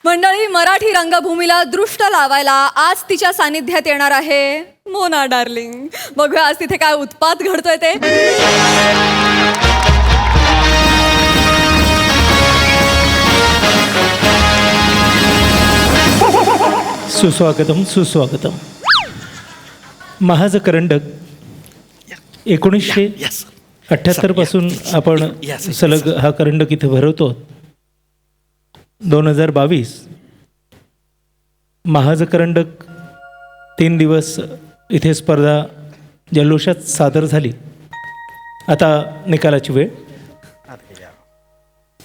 मंडळी, मराठी रंगभूमीला दृष्ट लावायला आज तिच्या सानिध्यात येणार आहे मोना डार्लिंग. बघूया आज तिथे काय उत्पात घडतोय ते. सुस्वागतम सुस्वागतम. महाज करंडक 1978 पासून आपण सलग हा करंडक इथे भरवतो. 2022 महाज करंडक 3 दिवस इथे स्पर्धा जल्लोषात सादर झाली. आता निकालाची वेळ.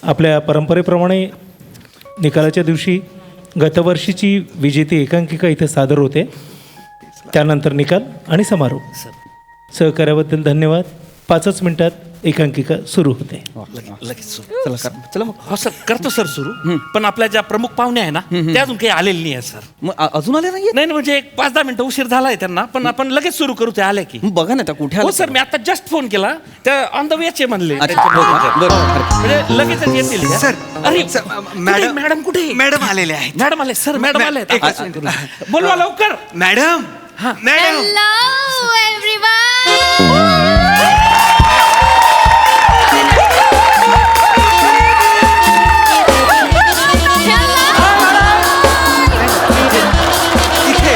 आपल्या परंपरेप्रमाणे निकालाच्या दिवशी गतवर्षीची विजेती एकांकिका इथे सादर होते. त्यानंतर निकाल आणि समारोप. सहकार्याबद्दल धन्यवाद. 5च मिनिटात एकांकिका सुरू होते. लगेच सुरू. चला मग. हो सर, करतो सर सुरू. पण आपल्या ज्या प्रमुख पाहुणे आहे ना त्या अजून काही आलेले नाही आहे सर. मग अजून आले नाहीये? नाही म्हणजे एक 5-10 मिनिटं उशीर झालाय त्यांना, पण आपण लगेच सुरू करू. ते आले की बघा ना, त्या कुठे हो आले? सर, मी आता जस्ट फोन केला, त्या ऑन द वेचे म्हणले. अच्छा, बरोबर. म्हणजे लगेच येतील त्या. सर, अरे सर, मॅडम मॅडम कुठे? मॅडम आलेले आहेत. मॅडम आले सर. मॅडम आले. एकच मिनिट. बोलवा लवकर. Madam madam Hello, everyone. इथे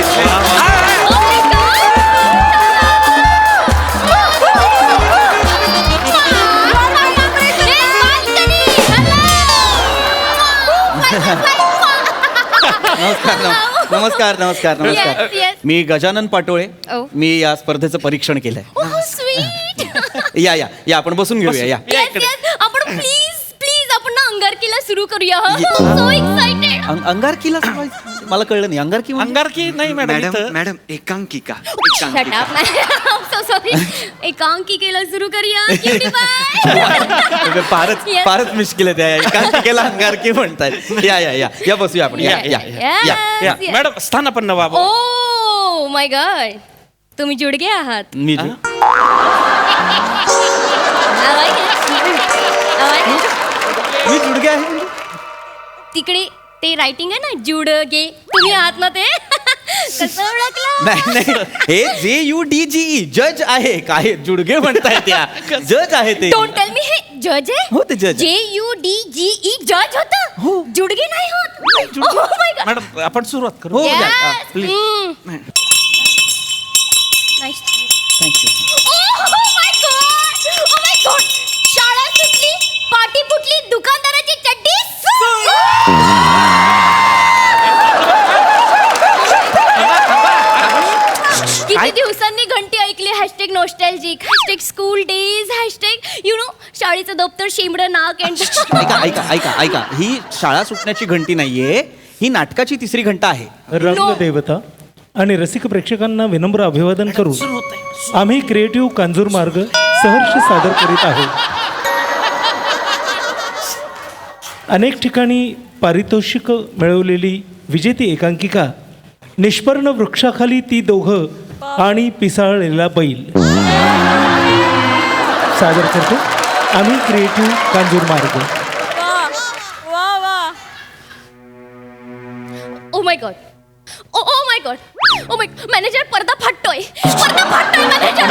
नमस्कार नमस्कार नमस्कार. Yes, yes. मी गजानन पाटोळे. Oh. मी या स्पर्धेचं परीक्षण केलंय. Oh, sweet. या या या आपण बसून घेऊया. या Yes, yes. आपण प्लीज आपण ना अंगारकीला सुरू करूया. So excited. अंगारकीला मला कळलं नाही. अंगारकी म्हणजे? अंगारकी नाही मॅडम. मॅडम इथं. मॅडम एकांकिका Shut up. I'm so sorry. एकांकिकेला सुरू करूया. Cutie pie. फारच Yes. फारच मुश्किल आहे. त्या एकांकिकेला अंगारकी म्हणतायत. या या या या बसूया आपण. या या या Yes, या yes. मॅडम स्थानापन्न बाबा. Oh my God. तुम्ही जुडगे आहात. मी I like it. I like it. मी जुडगे आहे म्हणजे? तिकडे ते रायटिंग आहे ना, जुडगे. तुम्ही आहात ना ते. कसं ओळखलं? नाही नाही, हे JUDGE जज आहे. काय जुडगे म्हणताय? त्या जज आहे ते. डोंट टेल मी हे जज आहे. हो, ते judge आहे. JUDGE जज होतं. हो. जुडगे नाही होत. Oh my God. मॅडम आपण सुरुवात करू. हो या. Yes. please. Nice. Thank you. Oh my God. Oh my God. शाळा सुटली, पाटी फुटली, दुकानदाराची चड्डी. किती दिवसांनी घंटी ऐकली. Hashtag nostalgic, hashtag school days, hashtag शाळेचं दप्तर, शेंबडं, नाक अँड ऐका ऐका ऐका ऐका. ही शाळा सुटण्याची घंटी नाहीये. ही नाटकाची 3री घंटा आहे. रंगदेवता आणि रसिक प्रेक्षकांना विनम्र अभिवादन करून आम्ही क्रिएटिव्ह कांजूर मार्ग सहर्ष सादर करीत आहोत. अनेक ठिकाणी पारितोषिक मिळवलेली विजेती एकांकिका निष्पर्ण वृक्षाखाली ती दोघं आणि पिसाळलेला बैल सादर करतो आम्ही क्रिएटिव्ह कांजूर मार्ग. वा वा. Oh my god. Oh oh my god. Oh my manager, पडदा फाटतोय. पडदा फाटतोय मॅनेजर.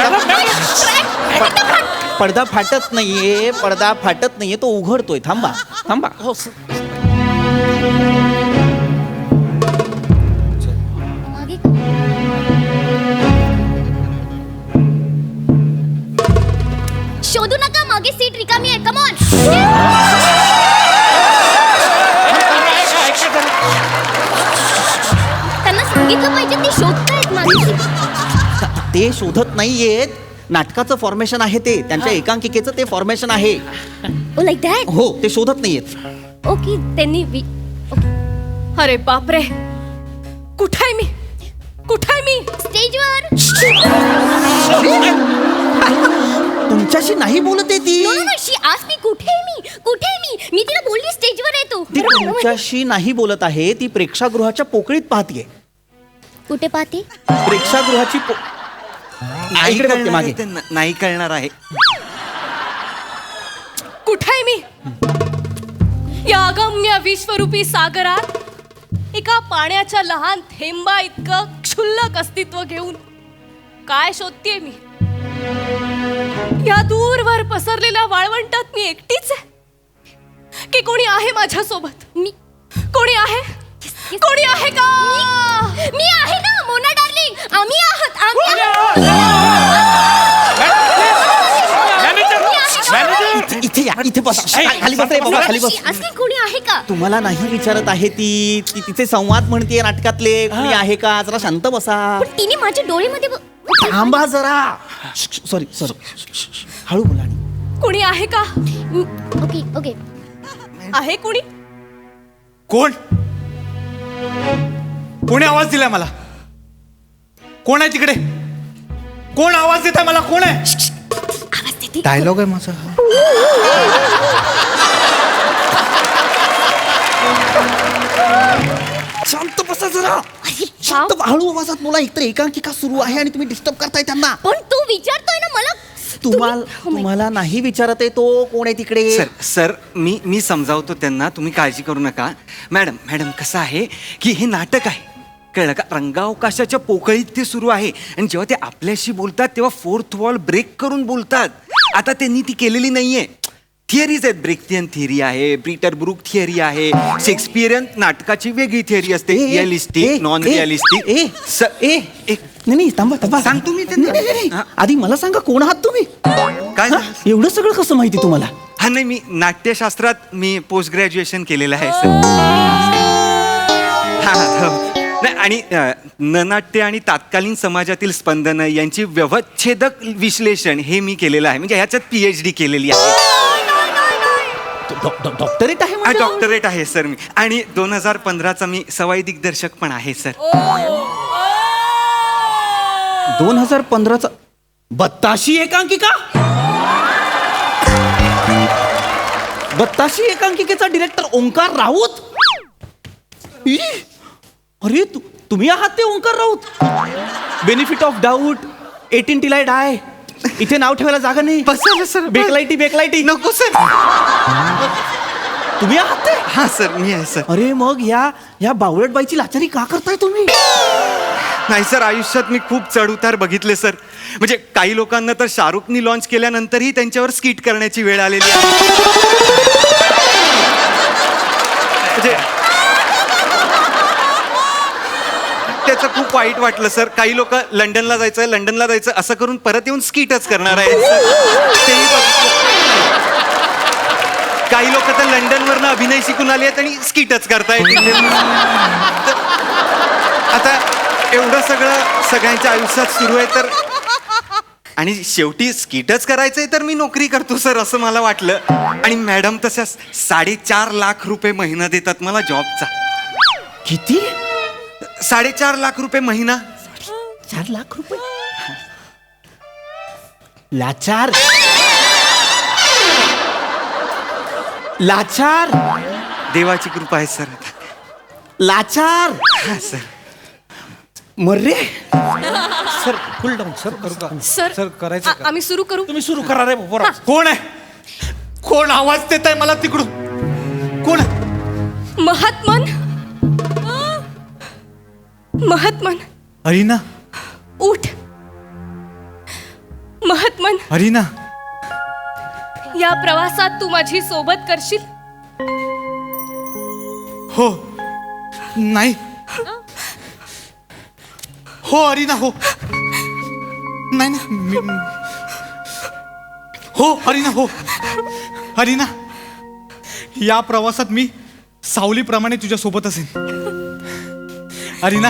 पडदा फाटत नाहीये. पडदा फाटत नाहीये. तो उघडतोय. थांबा थांबा. हो सर. शोधू नका, मागे सीट रिकामी आहे. Come on. त्यांना सांगितलं पाहिजे, ते शोधतायत माझी. ते शोधत नाहीयेत. नाटकाचं फॉर्मेशन आहे ते. त्यांच्या एकांकिकेचं ते फॉर्मेशन आहे. ओ लाईक दॅट. हो, ते शोधत नाहीयेत. ओके, त्यांनी अरे बापरे, कुठे मी? स्टेजवर. तुमच्याशी नाही बोलत आहे ती. नो नो नो, शी आस्क्ड मी कुठे मी. मी तिला बोलली स्टेजवर आहे तू. ती तुमच्याशी नाही बोलत आहे. ती प्रेक्षागृहाच्या पोकळीत पाहतीये. कुठे पाहते? प्रेक्षागृहाची नाही इकडे बघते कळणार मागे. आहे ते, नाही कळणार आहे. कुठे मी? या अगम्य विश्वरूपी सागरात एका पाण्याच्या लहान थेंबा इतकं क्षुल्लक अस्तित्व घेऊन काय शोधतेय मी? या दूरवर पसरलेल्या वाळवंटात मी एकटीच आहे की कोणी आहे माझ्या सोबत? मी कोणी आहे? कोणी आहे का? मी आहे ना मोना डार्लिंग. आम्ही आहोत. मॅनेजर इथे या, इथे बस. खाली बस रे बाबा, खाली बस. असली कोणी आहे का? तुम्हाला नाही विचारत आहे ती तिचे संवाद म्हणते नाटकातले. कोणी आहे का? जरा शांत बसा. पण तिने माझ्या डोळेमध्ये थांबा जरा. सॉरी सॉरी, हळू बोला. कोणी आहे का? Okay okay. आहे कोणी? कोण? कोणी आवाज दिलाय मला? कोण आहे तिकडे? कोण आवाज देत आहे मला? कोण आहे? आवाज देते. डायलॉग आहे माझा. शांत बसा जरा. शांत हळू आवाजात बोला. एकतर एकांकिका सुरू आहे आणि तुम्ही डिस्टर्ब करताय त्यांना. पण तू विचारतोय ना मला. तुम्हाला नाही विचारत आहे तो कोण आहे तिकडे. सर मी समजावतो त्यांना, तुम्ही काळजी करू नका. मॅडम कसं आहे की हे नाटक आहे, कळलं का? रंगावकाशाच्या पोकळीत ते सुरू आहे आणि जेव्हा ते आपल्याशी बोलतात तेव्हा फोर्थ वॉल ब्रेक करून बोलतात. आता त्यांनी ती केलेली नाहीये. थिअरीज आहेत. ब्रेक्थियन थिअरी आहे, पीटर ब्रूक थिअरी आहे, शेक्सपियरियन नाटकाची वेगळी थिअरी असते, रिअलिस्टिक, नॉन रिअलिस्टिक. नाही थांबा सांगतो मी त्यांना. नाही, नाही, नाही. आधी मला सांगा कोण आहात तुम्ही? काय हा? एवढं सगळं कसं माहिती तुम्हाला? हा नाही, मी नाट्यशास्त्रात मी पोस्ट ग्रॅज्युएशन केलेलं आहे सर. नाही आणि ननाट्य आणि तात्कालीन समाजातील स्पंदन यांची व्यवच्छेदक विश्लेषण हे मी केलेलं आहे. म्हणजे ह्याच्यात PhD केलेली आहे. डॉक्टरेट आहे म्हणजे? डॉक्टरेट आहे सर मी. आणि 2015चा मी सवाई दिग्दर्शक पण आहे सर. 2015चा बत्ताशी एकांकिका. बत्ताशी एकांकिकेचा डिरेक्टर ओंकार राऊत. ई! अरे तुम्ही आहात ते Omkar Raut. Benefit of doubt, 18 till I die. इथे नाव ठेवायला जागा नाही. सर बेकलाईटी नको सर. तुम्ही आहात ते? हा सर मी आहे सर. अरे मग या बावळट बाईची लाचारी का करताय तुम्ही? नाही सर, आयुष्यात मी खूप चढउतार बघितले सर. म्हणजे काही लोकांना तर शाहरुखनी लॉन्च केल्यानंतरही त्यांच्यावर स्किट करण्याची वेळ आलेली आहे. म्हणजे त्याचं खूप वाईट वाटलं सर. काही लोक लंडनला जायचं असं करून परत येऊन स्किटच करणार आहेत सर. तेही बघितलं. काही लोक तर लंडनवरनं अभिनय शिकून आले आहेत आणि स्किटच करतायत. आता एवढं सगळं सगळ्यांच्या आयुष्यात सुरू आहे तर, आणि शेवटी स्किटच करायचंय तर मी नोकरी करतो सर असं मला वाटलं. आणि मॅडम तशा 4.5 लाख रुपये महिना देतात मला जॉबचा. किती? 4.5 लाख रुपये महिना. 4 लाख रुपये? लाचार. देवाची कृपा आहे सर. लाचार. हा सर. मर्रे. Sir full down sir. करू का? सर करायचं का? आम्ही सुरू करू. तुम्ही सुरू करा रे पोरा. कोण आहे? कोण आवाज देत आहे मला तिकडून? कोण आहे? महात्मन अरिना. उठ. महात्मन, अरिना. या प्रवासात तू माझी सोबत करशील? हो. नाही. हो अरिना हो. नाही हो अरिना हो. अरिना, या प्रवासात मी सावलीप्रमाणे तुझ्या सोबत असेन. अरिना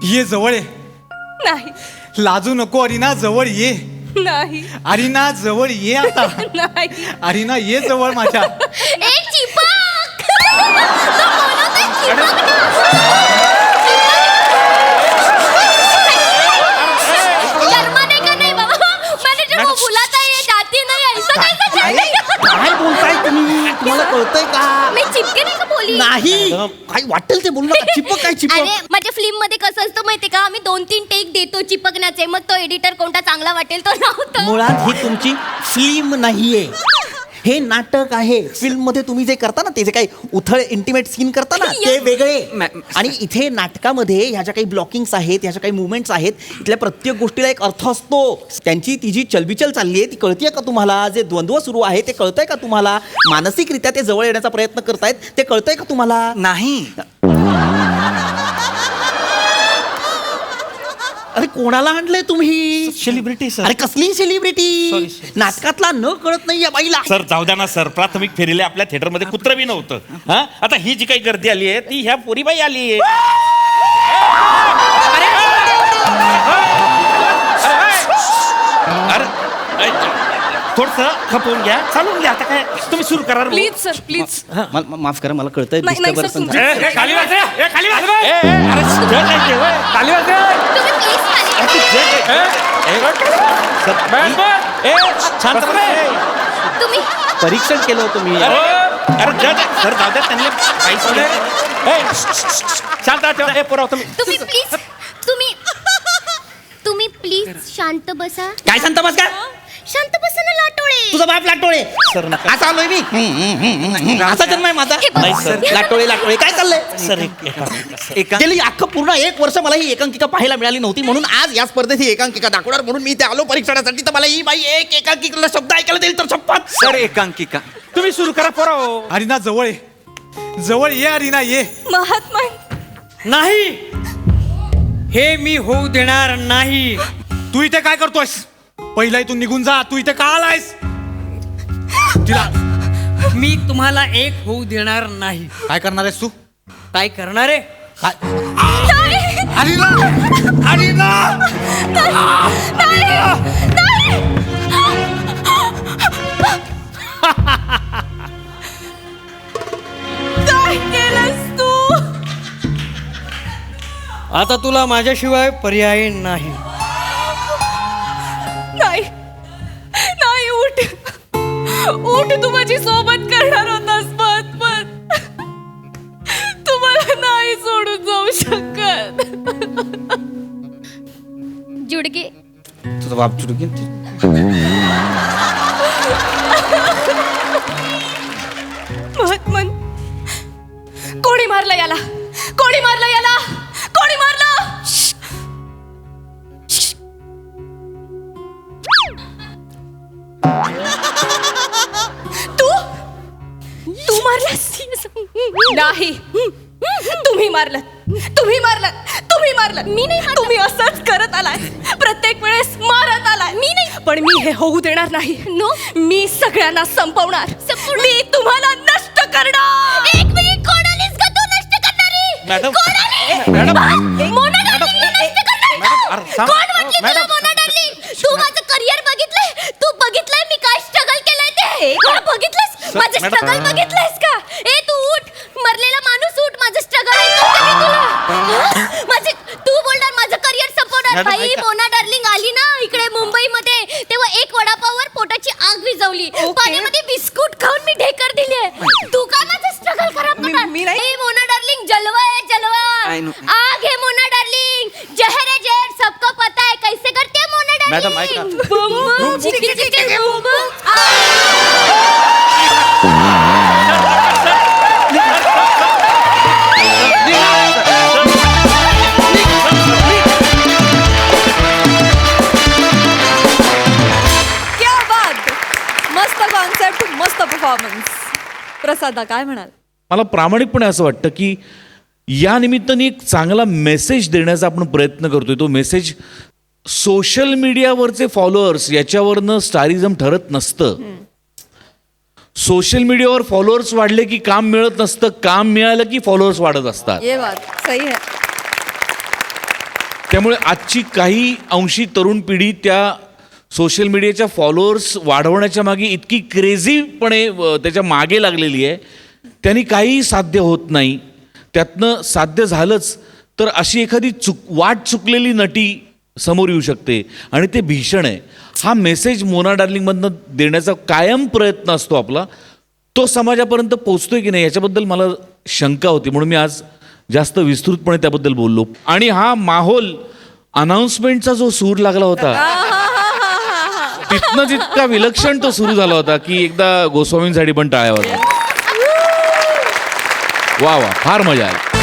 ये जवळ ये. नाही लाजू नको अरिना, जवळ ये. नाही अरिना जवळ ये आता. नाही. अरिना ये जवळ माझ्या. एक चिपक. तो बोलवतोय चिपक ना. शर्माने का नहीं बाबा? मैंने जब वो बुलाता है ये जाती नहीं. ऐसा कैसे जाएगा? काय बोलताय तुम्ही? तुम्हाला कळतंय का? मैं चिपके नाही का बोली? नाही. काय वाटेल ते बोलू नका. चिपक काय चिपक? अरे माझ्या फिल्म मध्ये कसं असतं माहितीये का? आम्ही 2-3 टेक देतो चिपकण्याचे, मग तो एडिटर कोणता चांगला वाटेल तो लावतो. मुळात ही तुमची फिल्म नाहीये. हे नाटक आहे. फिल्म मध्ये तुम्ही जे करता ना, ते जे काही उथळ इंटिमेट सीन करता ना, ते वेगळे. आणि इथे नाटकामध्ये ह्या ज्या काही ब्लॉकिंग्स आहेत, ह्या ज्या काही मुवमेंट्स आहेत, इथल्या प्रत्येक गोष्टीला एक अर्थ असतो. त्यांची ती जी चलबिचल चालली आहे ती कळतीये का तुम्हाला? जे द्वंद्व सुरू आहे ते कळतंय का तुम्हाला? मानसिकरित्या ते जवळ येण्याचा प्रयत्न करतायत ते कळतंय का तुम्हाला? नाही. अरे कोणाला आणलंय तुम्ही? Celebrity sir. अरे कसली सेलिब्रिटी? Sorry. नाटकातला न कळत नाही या बाईला. सर जाऊ द्या ना सर, प्राथमिक फेरीला आपल्या थिएटरमध्ये कुत्र बी नव्हतं. हा आता ही जी काही गर्दी आली आहे ती ह्या पोरीबाई आली आहे. अरे थोडस खपवून घ्या, चालून घ्या. आता काय तुम्ही सुरू करा. Please sir please. माफ करा, मला कळतंय नाही, नाही, disturbance sir, तुमचं- तुमचं. खाली वाज रे, खाली वाज. अरे जज आहे ते, होय. खाली वाज रे. तुम्ही प्लीज खाली शांत बस. तुम्ही परीक्षण केलं होतं मी. अरे जज सर जाऊ द्या, त्यांनी काहीच नाही. शांत ठेवा. पुराव तुम्ही. तुम्ही प्लीज तुम्ही प्लीज शांत बसा. काय सांगता बस का? शांत बसा ना लाटोळे. तुझा बाप लाटोळे. सर नका. असा आलोय मी. असा जन्म आहे माझा. हे बघ. नाही, सर. लाटोळे लाटोळे काय चाललंय? सर एका गेली अख्खं पूर्ण 1 वर्ष मला ही एकांकिका पाहायला मिळाली नव्हती, म्हणून आज या स्पर्धेत ही एकांकिका दाखवणार म्हणून मी इथे आलो परीक्षणासाठी. तर मला ही बाई एक एकांकिकेला शब्द ऐकायला देईल तर शपथ. सर एकांकिका. तुम्ही सुरू करा. पुराव. अरिना जवळ ये, जवळ ये अरिना ये. महात्मा नाही, हे मी होऊ देणार नाही. तू इथे काय करतोयस? पहिला इथून निघून जा. तू इथे का आलायस? तिला मी तुम्हाला एक होऊ देणार नाही. काय करणार आहेस तू? काय करणार आहे? अरिना अरिना काय केलंस तू? आता तुला माझ्याशिवाय पर्याय नाही. नाही नाही, उठ उठ. तू माझी सोबत करणार होतास, पण तू मला नाही सोडून जाऊ शकत. जुडगे तुझा बाप चुडकी. महात्मन, कोणी मारलं याला? कोणी मारलं याला? कोणी मारलं? तू तू मारलास? नाही, तुम्ही मारलं. तुम्ही मारलं. तुम्ही मारलं. मी नाही मारलं. तुम्ही असंच करत आलाय, प्रत्येक वेळेस मारत आलाय. मी नाही, पण मी हे होऊ देणार नाही. नो. मी सगळ्यांना संपवणार. संपवणार? मी तुम्हाला नष्ट करणार. एक मिनिट, कोण आलीस का तू नष्ट करणारी? मॅडम. कोण आली? मॅडम. मोना डार्लिंगला नष्ट करणार का? अरे, थांब. कोण म्हटली तुला मॅडम. मोना डार्लिंग? तू माझं करिअर बघितलंय? तू बघितलंय मी काय स्ट्रगल केलंय ते? बघितलंस माझं मॅडम. स्ट्रगल? बघितलंयस का? ए तू उठ, मरलेला माणूस उठ. माझं स्ट्रगल ऐकू का मी तुला? माझे तू बोलणार माझं करिअर संपवणार. मॅडम, बाई ऐका. मोना डार्लिंग आली ना इकडे मुंबईमध्ये, तेव्हा एक वडापाववर पोटाची आग विझवली. पाण्यामध्ये बिस्कुट खाऊन मी ढेकर दिली. तू काय माझं स्ट्रगल खराब करणार? मी नाही. ए मोना डार्लिंग, जलवा है जलवा. I know. आग है मोना डार्लिंग, जहर है जहर, सबको पता है कैसे करते हैं मोना डार्लिंग. मॅडम, ऐका. बूम बूम चिकी चिकी बूम बूम. क्या बात. मस्त कॉन्सेप्ट, मस्त परफॉर्मन्स. प्रसादा काय म्हणाल? मला प्रामाणिकपणे असं वाटतं की या निमित्ताने एक चांगला मेसेज देण्याचा आपण प्रयत्न करतोय. तो मेसेज सोशल मीडियावरचे फॉलोअर्स याच्यावरनं स्टारिझम ठरत नसतं. सोशल मीडियावर फॉलोअर्स वाढले की काम मिळत नसतं, काम मिळालं की फॉलोअर्स वाढत असतात. ये बात सही है. त्यामुळे आजची काही अंशी तरुण पिढी त्या सोशल मीडियाच्या फॉलोअर्स वाढवण्याच्या मागे इतकी क्रेझीपणे त्याच्या मागे लागलेली आहे, त्यांनी काहीही साध्य होत नाही. त्यातनं साध्य झालंच तर अशी एखादी वाट चुकलेली नटी समोर येऊ शकते आणि ते भीषण आहे. हा मेसेज मोना डार्लिंगमधनं देण्याचा कायम प्रयत्न असतो आपला. तो समाजापर्यंत पोचतोय की नाही याच्याबद्दल मला शंका होती, म्हणून मी आज जास्त विस्तृतपणे त्याबद्दल बोललो. आणि हा माहोल अनाउन्समेंटचा जो सूर लागला होता तिथनं जितका विलक्षण तो सुरू झाला होता की एकदा गोस्वामींसाठी पण टाळ्या वाजवा. वा वा, फार मजा आली.